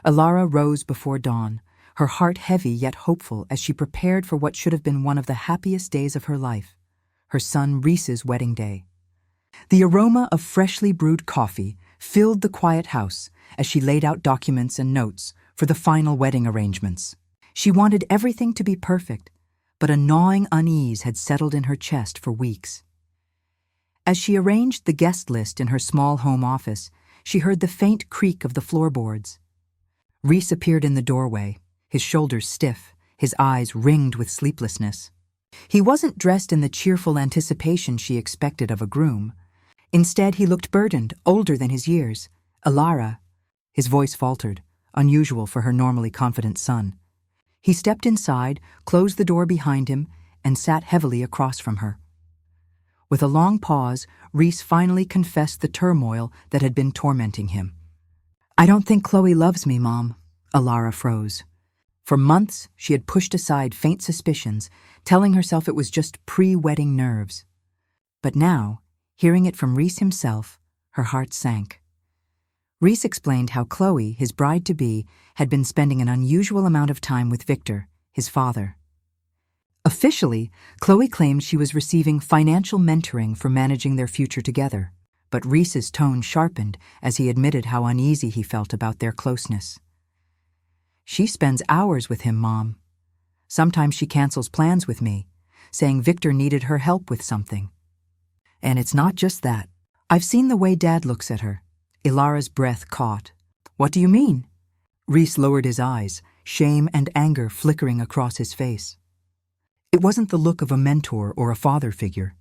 Elara rose before dawn, her heart heavy yet hopeful as she prepared for what should have been one of the happiest days of her life, her son Reese's wedding day. The aroma of freshly brewed coffee filled the quiet house as she laid out documents and notes for the final wedding arrangements. She wanted everything to be perfect, but a gnawing unease had settled in her chest for weeks. As she arranged the guest list in her small home office, she heard the faint creak of the floorboards. Reese appeared in the doorway, his shoulders stiff, his eyes ringed with sleeplessness. He wasn't dressed in the cheerful anticipation she expected of a groom. Instead, he looked burdened, older than his years. Elara. His voice faltered, unusual for her normally confident son. He stepped inside, closed the door behind him, and sat heavily across from her. With a long pause, Reese finally confessed the turmoil that had been tormenting him. "I don't think Chloe loves me, Mom." Elara froze. For months, she had pushed aside faint suspicions, telling herself it was just pre-wedding nerves. But now, hearing it from Reese himself, her heart sank. Reese explained how Chloe, his bride-to-be, had been spending an unusual amount of time with Victor, his father. Officially, Chloe claimed she was receiving financial mentoring for managing their future together, but Reese's tone sharpened as he admitted how uneasy he felt about their closeness. "She spends hours with him, Mom. Sometimes she cancels plans with me, saying Victor needed her help with something. And it's not just that. I've seen the way Dad looks at her." Elara's breath caught. "What do you mean?" Reese lowered his eyes, shame and anger flickering across his face. It wasn't the look of a mentor or a father figure.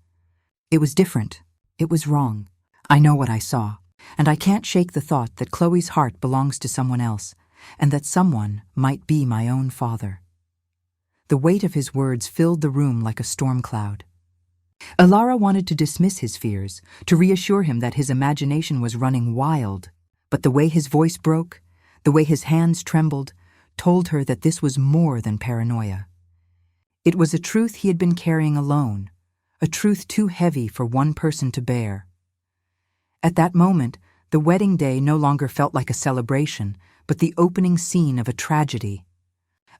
It was different. It was wrong. "I know what I saw, and I can't shake the thought that Chloe's heart belongs to someone else, and that someone might be my own father." The weight of his words filled the room like a storm cloud. Elara wanted to dismiss his fears, to reassure him that his imagination was running wild, but the way his voice broke, the way his hands trembled, told her that this was more than paranoia. It was a truth he had been carrying alone, a truth too heavy for one person to bear. At that moment, the wedding day no longer felt like a celebration, but the opening scene of a tragedy.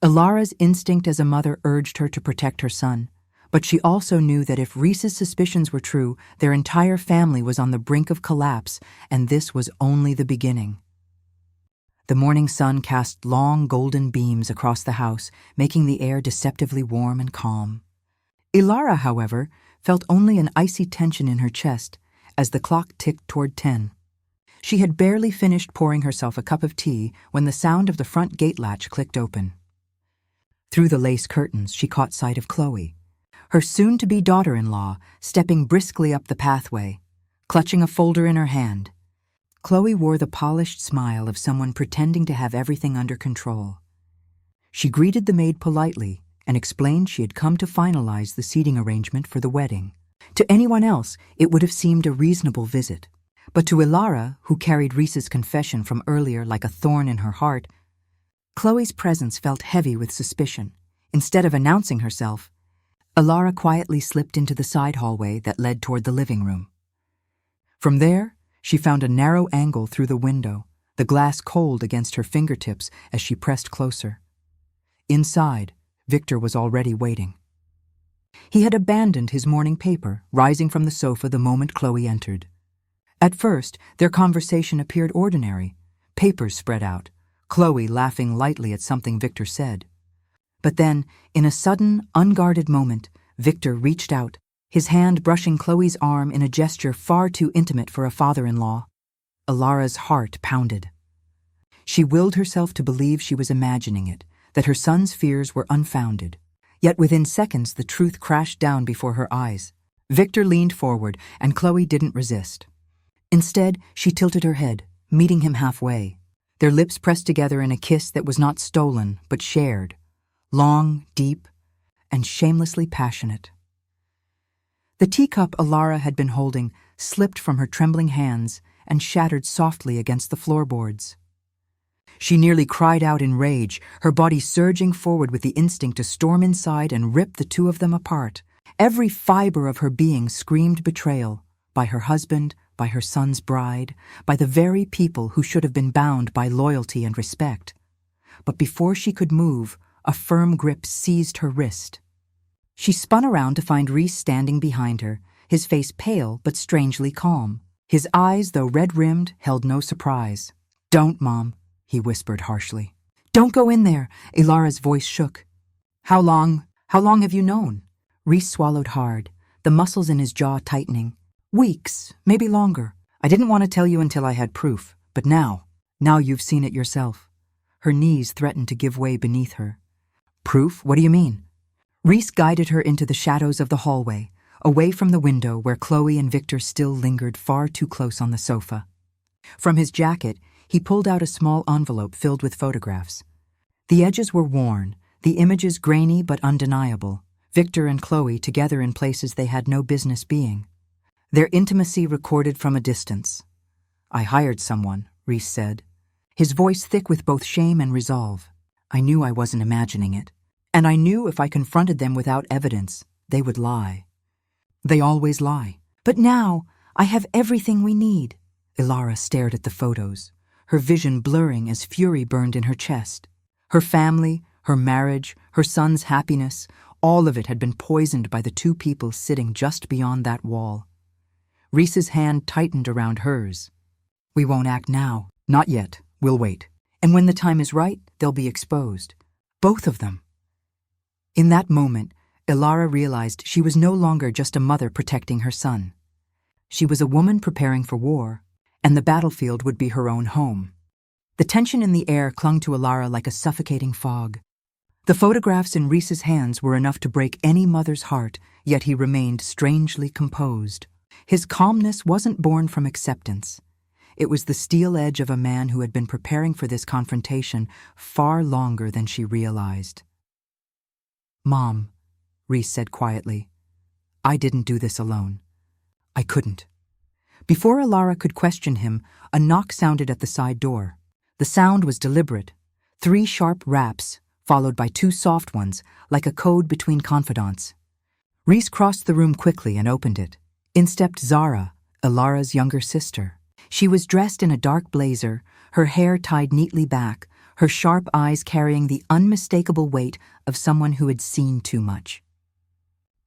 Elara's instinct as a mother urged her to protect her son, but she also knew that if Reese's suspicions were true, their entire family was on the brink of collapse, and this was only the beginning. The morning sun cast long golden beams across the house, making the air deceptively warm and calm. Elara, however, felt only an icy tension in her chest as the clock ticked toward 10. She had barely finished pouring herself a cup of tea when the sound of the front gate latch clicked open. Through the lace curtains, she caught sight of Chloe, her soon-to-be daughter-in-law, stepping briskly up the pathway, clutching a folder in her hand. Chloe wore the polished smile of someone pretending to have everything under control. She greeted the maid politely and explained she had come to finalize the seating arrangement for the wedding. To anyone else, it would have seemed a reasonable visit. But to Elara, who carried Reese's confession from earlier like a thorn in her heart, Chloe's presence felt heavy with suspicion. Instead of announcing herself, Elara quietly slipped into the side hallway that led toward the living room. From there, she found a narrow angle through the window, the glass cold against her fingertips as she pressed closer. Inside, Victor was already waiting. He had abandoned his morning paper, rising from the sofa the moment Chloe entered. At first, their conversation appeared ordinary, papers spread out, Chloe laughing lightly at something Victor said. But then, in a sudden, unguarded moment, Victor reached out, his hand brushing Chloe's arm in a gesture far too intimate for a father-in-law. Elara's heart pounded. She willed herself to believe she was imagining it, that her son's fears were unfounded. Yet within seconds the truth crashed down before her eyes. Victor leaned forward, and Chloe didn't resist. Instead, she tilted her head, meeting him halfway. Their lips pressed together in a kiss that was not stolen, but shared. Long, deep, and shamelessly passionate. The teacup Elara had been holding slipped from her trembling hands and shattered softly against the floorboards. She nearly cried out in rage, her body surging forward with the instinct to storm inside and rip the two of them apart. Every fiber of her being screamed betrayal by her husband, by her son's bride, by the very people who should have been bound by loyalty and respect. But before she could move, a firm grip seized her wrist. She spun around to find Rhys standing behind her, his face pale but strangely calm. His eyes, though red-rimmed, held no surprise. "Don't, Mom," he whispered harshly. "Don't go in there," Elara's voice shook. How long have you known?" Rhys swallowed hard, the muscles in his jaw tightening. "Weeks, maybe longer. I didn't want to tell you until I had proof, but now you've seen it yourself." Her knees threatened to give way beneath her. "Proof? What do you mean?" Rhys guided her into the shadows of the hallway, away from the window where Chloe and Victor still lingered far too close on the sofa. From his jacket, he pulled out a small envelope filled with photographs. The edges were worn, the images grainy but undeniable, Victor and Chloe together in places they had no business being. Their intimacy recorded from a distance. "I hired someone," Rhys said, his voice thick with both shame and resolve. "I knew I wasn't imagining it. And I knew if I confronted them without evidence, they would lie. They always lie. But now, I have everything we need." Elara stared at the photos, her vision blurring as fury burned in her chest. Her family, her marriage, her son's happiness, all of it had been poisoned by the two people sitting just beyond that wall. Rhys's hand tightened around hers. "We won't act now. Not yet. We'll wait. And when the time is right, they'll be exposed. Both of them." In that moment, Elara realized she was no longer just a mother protecting her son. She was a woman preparing for war, and the battlefield would be her own home. The tension in the air clung to Elara like a suffocating fog. The photographs in Rhys's hands were enough to break any mother's heart, yet he remained strangely composed. His calmness wasn't born from acceptance. It was the steel edge of a man who had been preparing for this confrontation far longer than she realized. "Mom," Rhys said quietly, "I didn't do this alone. I couldn't." Before Elara could question him, a knock sounded at the side door. The sound was deliberate. 3 sharp raps, followed by 2 soft ones, like a code between confidants. Rhys crossed the room quickly and opened it. In stepped Zara, Elara's younger sister. She was dressed in a dark blazer, her hair tied neatly back, her sharp eyes carrying the unmistakable weight of someone who had seen too much.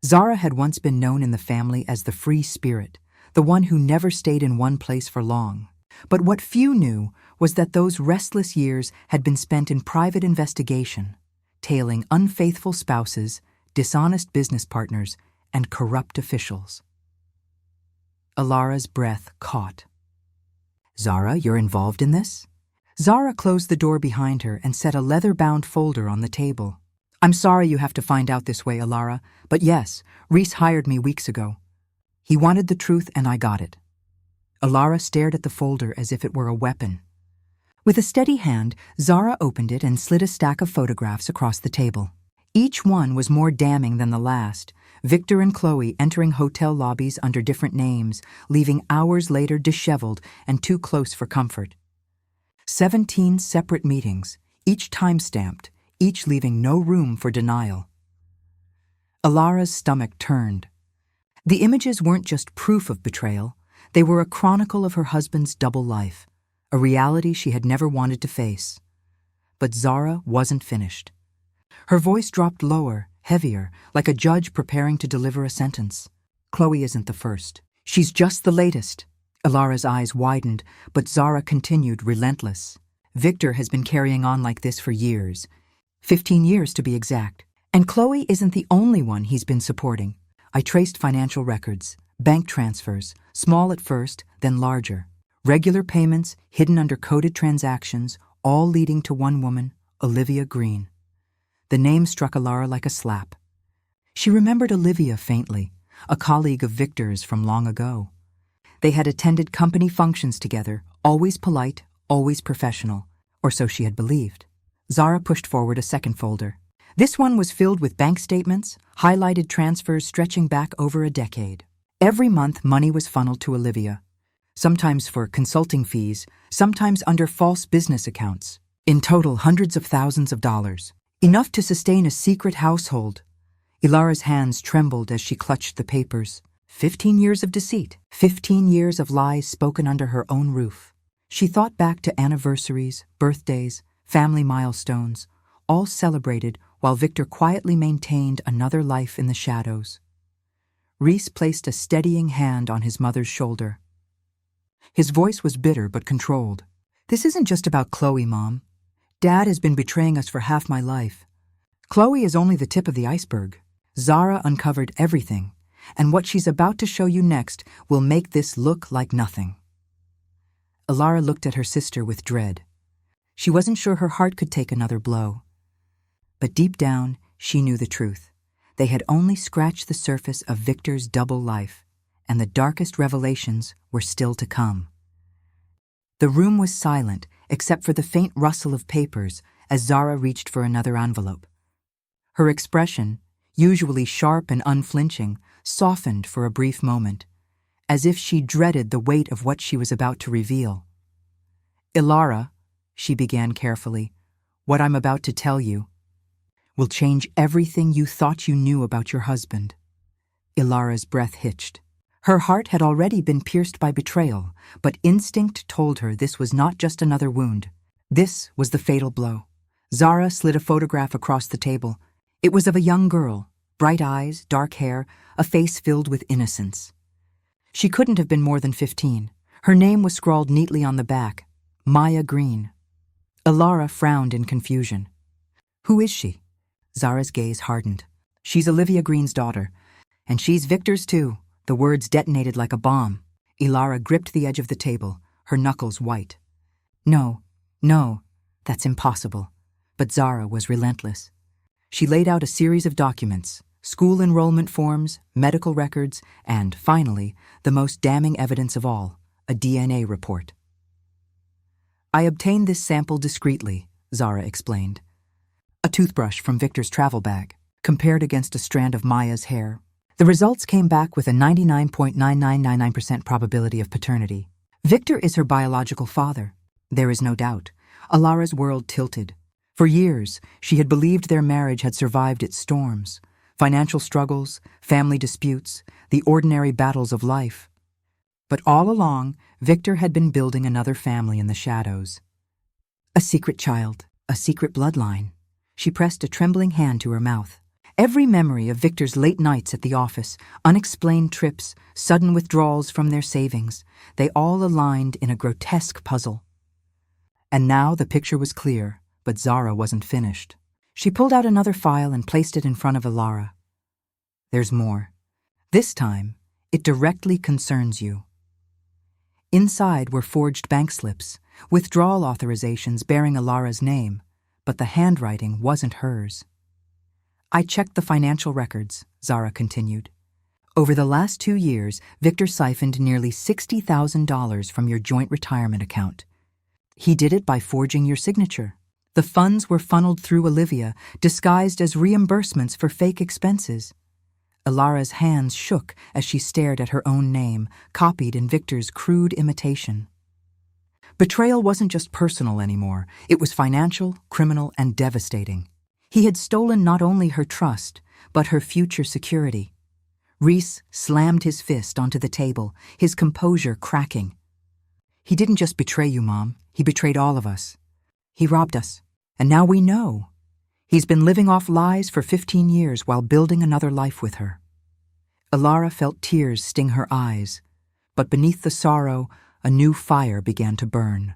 Zara had once been known in the family as the free spirit, the one who never stayed in one place for long. But what few knew was that those restless years had been spent in private investigation, tailing unfaithful spouses, dishonest business partners, and corrupt officials. Elara's breath caught. "Zara, you're involved in this?" Zara closed the door behind her and set a leather-bound folder on the table. "I'm sorry you have to find out this way, Elara, but yes, Rhys hired me weeks ago. He wanted the truth and I got it." Elara stared at the folder as if it were a weapon. With a steady hand, Zara opened it and slid a stack of photographs across the table. Each one was more damning than the last, Victor and Chloe entering hotel lobbies under different names, leaving hours later disheveled and too close for comfort. 17 separate meetings, each time-stamped, each leaving no room for denial. Elara's stomach turned. The images weren't just proof of betrayal, they were a chronicle of her husband's double life, a reality she had never wanted to face. But Zara wasn't finished. Her voice dropped lower, heavier, like a judge preparing to deliver a sentence. "Chloe isn't the first. She's just the latest." Elara's eyes widened, but Zara continued, relentless. "Victor has been carrying on like this for years. 15 years to be exact. And Chloe isn't the only one he's been supporting. I traced financial records, bank transfers, small at first, then larger. Regular payments, hidden under coded transactions, all leading to one woman, Olivia Green." The name struck Elara like a slap. She remembered Olivia faintly, a colleague of Victor's from long ago. They had attended company functions together, always polite, always professional, or so she had believed. Zara pushed forward a second folder. This one was filled with bank statements, highlighted transfers stretching back over a decade. Every month, money was funneled to Olivia, sometimes for consulting fees, sometimes under false business accounts. In total, hundreds of thousands of dollars. Enough to sustain a secret household. Elara's hands trembled as she clutched the papers. 15 years of deceit. 15 years of lies spoken under her own roof. She thought back to anniversaries, birthdays, family milestones, all celebrated while Victor quietly maintained another life in the shadows. Reese placed a steadying hand on his mother's shoulder. His voice was bitter but controlled. "This isn't just about Chloe, Mom. Dad has been betraying us for half my life. Chloe is only the tip of the iceberg. Zara uncovered everything, and what she's about to show you next will make this look like nothing." Elara looked at her sister with dread. She wasn't sure her heart could take another blow. But deep down, she knew the truth. They had only scratched the surface of Victor's double life, and the darkest revelations were still to come. The room was silent, except for the faint rustle of papers as Zara reached for another envelope. Her expression, usually sharp and unflinching, softened for a brief moment, as if she dreaded the weight of what she was about to reveal. "Elara," she began carefully, "what I'm about to tell you will change everything you thought you knew about your husband." Elara's breath hitched. Her heart had already been pierced by betrayal, but instinct told her this was not just another wound. This was the fatal blow. Zara slid a photograph across the table. It was of a young girl, bright eyes, dark hair, a face filled with innocence. She couldn't have been more than 15. Her name was scrawled neatly on the back, Maya Green. Elara frowned in confusion. "Who is she?" Zara's gaze hardened. "She's Olivia Green's daughter, and she's Victor's too." The words detonated like a bomb. Elara gripped the edge of the table, her knuckles white. No, that's impossible." But Zara was relentless. She laid out a series of documents, school enrollment forms, medical records, and, finally, the most damning evidence of all, a DNA report. "I obtained this sample discreetly," Zara explained. "A toothbrush from Victor's travel bag, compared against a strand of Maya's hair. The results came back with a 99.9999% probability of paternity. Victor is her biological father. There is no doubt." Elara's world tilted. For years, she had believed their marriage had survived its storms, financial struggles, family disputes, the ordinary battles of life. But all along, Victor had been building another family in the shadows. A secret child, a secret bloodline. She pressed a trembling hand to her mouth. Every memory of Victor's late nights at the office, unexplained trips, sudden withdrawals from their savings, they all aligned in a grotesque puzzle. And now the picture was clear, but Zara wasn't finished. She pulled out another file and placed it in front of Elara. "There's more. This time, it directly concerns you." Inside were forged bank slips, withdrawal authorizations bearing Elara's name, but the handwriting wasn't hers. "I checked the financial records," Zara continued. "Over the last 2 years, Victor siphoned nearly $60,000 from your joint retirement account. He did it by forging your signature. The funds were funneled through Olivia, disguised as reimbursements for fake expenses." Elara's hands shook as she stared at her own name, copied in Victor's crude imitation. Betrayal wasn't just personal anymore. It was financial, criminal, and devastating. He had stolen not only her trust, but her future security. Reese slammed his fist onto the table, his composure cracking. "He didn't just betray you, Mom. He betrayed all of us. He robbed us. And now we know. He's been living off lies for 15 years while building another life with her." Elara felt tears sting her eyes, but beneath the sorrow, a new fire began to burn.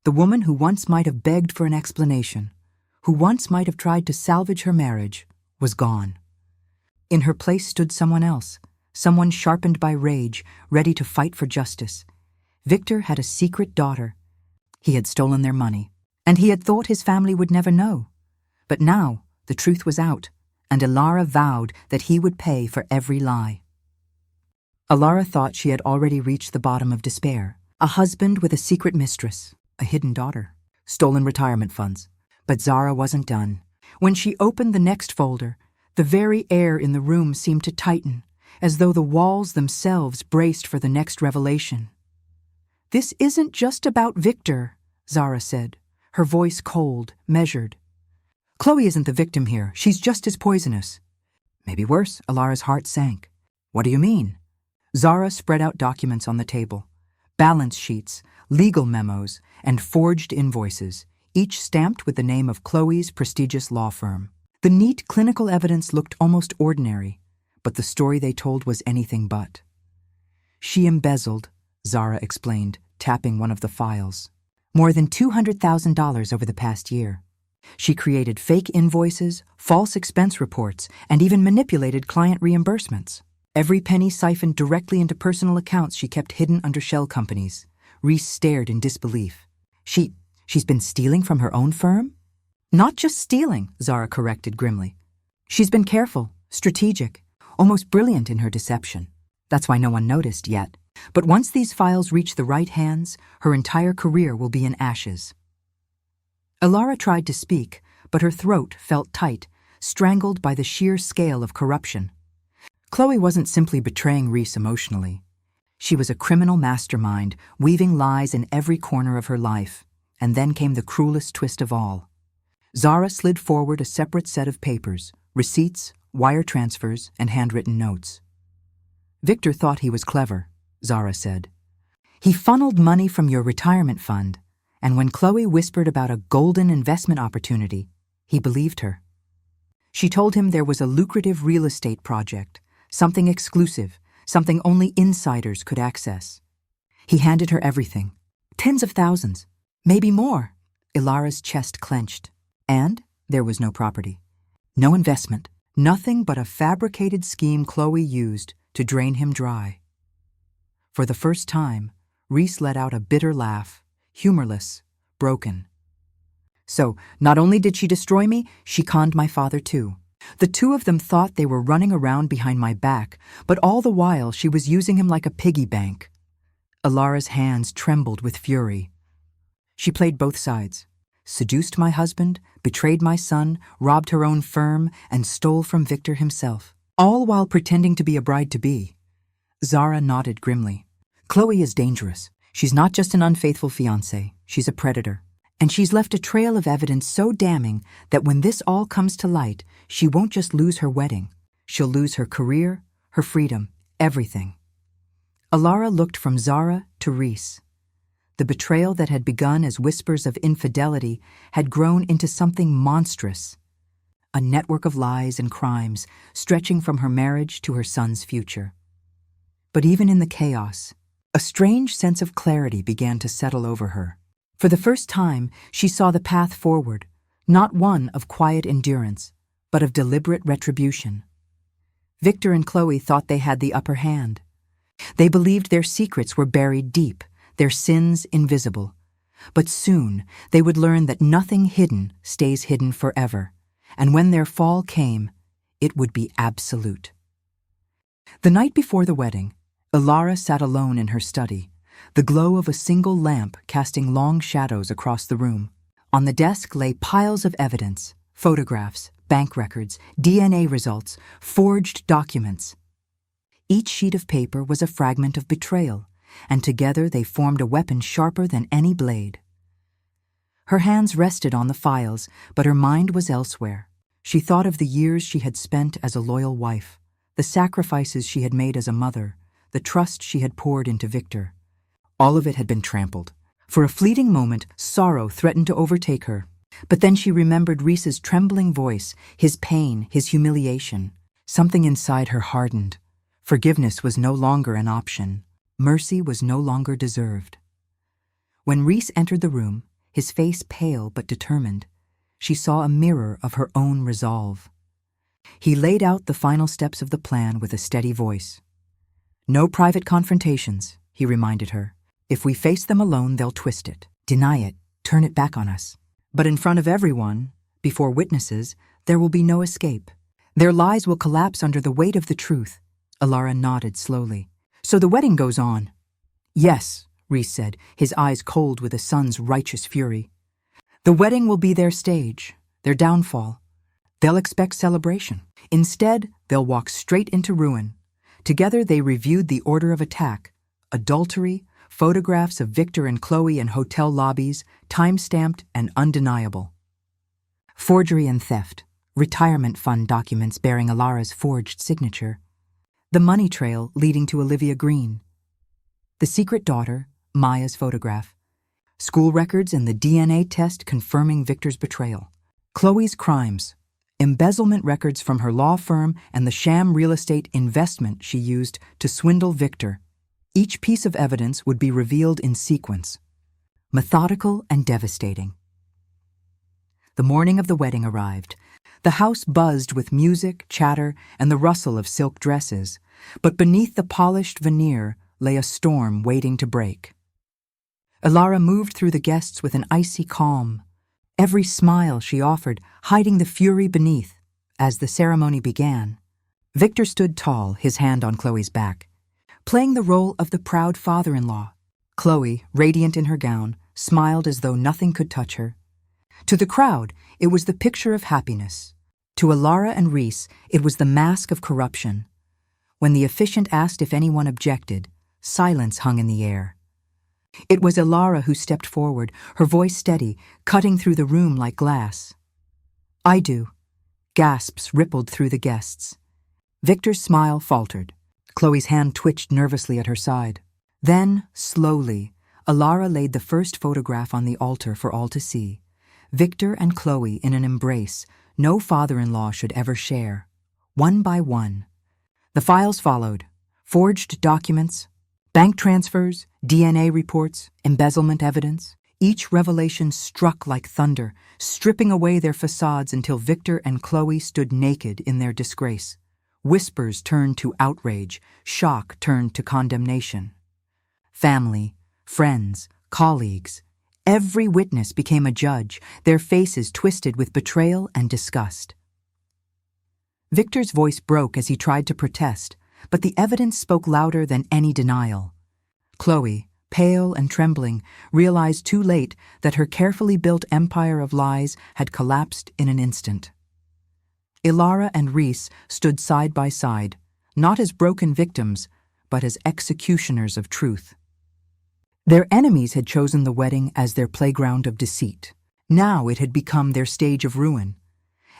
The woman who once might have begged for an explanation, who once might have tried to salvage her marriage, was gone. In her place stood someone else, someone sharpened by rage, ready to fight for justice. Victor had a secret daughter. He had stolen their money, and he had thought his family would never know. But now the truth was out, and Elara vowed that he would pay for every lie. Elara thought she had already reached the bottom of despair. A husband with a secret mistress, a hidden daughter, stolen retirement funds. But Zara wasn't done. When she opened the next folder, the very air in the room seemed to tighten, as though the walls themselves braced for the next revelation. "This isn't just about Victor," Zara said, her voice cold, measured. "Chloe isn't the victim here. She's just as poisonous." "Maybe worse." Elara's heart sank. "What do you mean?" Zara spread out documents on the table. Balance sheets, legal memos, and forged invoices, each stamped with the name of Chloe's prestigious law firm. The neat clinical evidence looked almost ordinary, but the story they told was anything but. She embezzled, Zara explained, tapping one of the files. More than $200,000 over the past year. She created fake invoices, false expense reports, and even manipulated client reimbursements. Every penny siphoned directly into personal accounts she kept hidden under shell companies. Reese stared in disbelief. She's been stealing from her own firm? Not just stealing, Zara corrected grimly. She's been careful, strategic, almost brilliant in her deception. That's why no one noticed yet. But once these files reach the right hands, her entire career will be in ashes. Elara tried to speak, but her throat felt tight, strangled by the sheer scale of corruption. Chloe wasn't simply betraying Reese emotionally. She was a criminal mastermind, weaving lies in every corner of her life. And then came the cruelest twist of all. Zara slid forward a separate set of papers, receipts, wire transfers, and handwritten notes. Victor thought he was clever, Zara said. He funneled money from your retirement fund, and when Chloe whispered about a golden investment opportunity, he believed her. She told him there was a lucrative real estate project, something exclusive, something only insiders could access. He handed her everything, tens of thousands, maybe more. Elara's chest clenched, and there was no property. No investment, nothing but a fabricated scheme Chloe used to drain him dry. For the first time, Reese let out a bitter laugh, humorless, broken. So, not only did she destroy me, she conned my father too. The two of them thought they were running around behind my back, but all the while she was using him like a piggy bank. Elara's hands trembled with fury. She played both sides, seduced my husband, betrayed my son, robbed her own firm, and stole from Victor himself, all while pretending to be a bride-to-be. Zara nodded grimly. Chloe is dangerous. She's not just an unfaithful fiancée, she's a predator. And she's left a trail of evidence so damning that when this all comes to light, she won't just lose her wedding. She'll lose her career, her freedom, everything. Elara looked from Zara to Reese. The betrayal that had begun as whispers of infidelity had grown into something monstrous. A network of lies and crimes stretching from her marriage to her son's future. But even in the chaos, a strange sense of clarity began to settle over her. For the first time, she saw the path forward, not one of quiet endurance, but of deliberate retribution. Victor and Chloe thought they had the upper hand. They believed their secrets were buried deep, their sins invisible. But soon, they would learn that nothing hidden stays hidden forever, and when their fall came, it would be absolute. The night before the wedding, Elara sat alone in her study, the glow of a single lamp casting long shadows across the room. On the desk lay piles of evidence, photographs, bank records, DNA results, forged documents. Each sheet of paper was a fragment of betrayal, and together they formed a weapon sharper than any blade. Her hands rested on the files, but her mind was elsewhere. She thought of the years she had spent as a loyal wife, the sacrifices she had made as a mother, the trust she had poured into Victor. All of it had been trampled. For a fleeting moment, sorrow threatened to overtake her. But then she remembered Reese's trembling voice, his pain, his humiliation. Something inside her hardened. Forgiveness was no longer an option. Mercy was no longer deserved. When Reese entered the room, his face pale but determined, she saw a mirror of her own resolve. He laid out the final steps of the plan with a steady voice. No private confrontations, he reminded her. If we face them alone, they'll twist it, deny it, turn it back on us. But in front of everyone, before witnesses, there will be no escape. Their lies will collapse under the weight of the truth. Elara nodded slowly. So the wedding goes on. Yes, Reese said, his eyes cold with a son's righteous fury. The wedding will be their stage, their downfall. They'll expect celebration. Instead, they'll walk straight into ruin. Together they reviewed the order of attack, adultery, photographs of Victor and Chloe in hotel lobbies, time-stamped and undeniable. Forgery and theft, retirement fund documents bearing Elara's forged signature. The money trail leading to Olivia Green. The secret daughter, Maya's photograph. School records and the DNA test confirming Victor's betrayal. Chloe's crimes. Embezzlement records from her law firm and the sham real estate investment she used to swindle Victor. Each piece of evidence would be revealed in sequence. Methodical and devastating. The morning of the wedding arrived. The house buzzed with music, chatter, and the rustle of silk dresses, but beneath the polished veneer lay a storm waiting to break. Elara moved through the guests with an icy calm, every smile she offered hiding the fury beneath. As the ceremony began, Victor stood tall, his hand on Chloe's back, playing the role of the proud father-in-law. Chloe, radiant in her gown, smiled as though nothing could touch her. To the crowd, it was the picture of happiness. To Elara and Reese, it was the mask of corruption. When the officiant asked if anyone objected, silence hung in the air. It was Elara who stepped forward, her voice steady, cutting through the room like glass. "I do." Gasps rippled through the guests. Victor's smile faltered. Chloe's hand twitched nervously at her side. Then, slowly, Elara laid the first photograph on the altar for all to see. Victor and Chloe in an embrace no father-in-law should ever share. One by one. The files followed. Forged documents, bank transfers, DNA reports, embezzlement evidence. Each revelation struck like thunder, stripping away their facades until Victor and Chloe stood naked in their disgrace. Whispers turned to outrage, shock turned to condemnation. Family, friends, colleagues, every witness became a judge, their faces twisted with betrayal and disgust. Victor's voice broke as he tried to protest, but the evidence spoke louder than any denial. Chloe, pale and trembling, realized too late that her carefully built empire of lies had collapsed in an instant. Elara and Reese stood side by side, not as broken victims, but as executioners of truth. Their enemies had chosen the wedding as their playground of deceit. Now it had become their stage of ruin.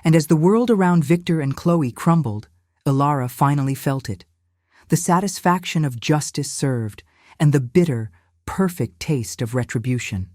And as the world around Victor and Chloe crumbled, Elara finally felt it. The satisfaction of justice served, and the bitter, perfect taste of retribution.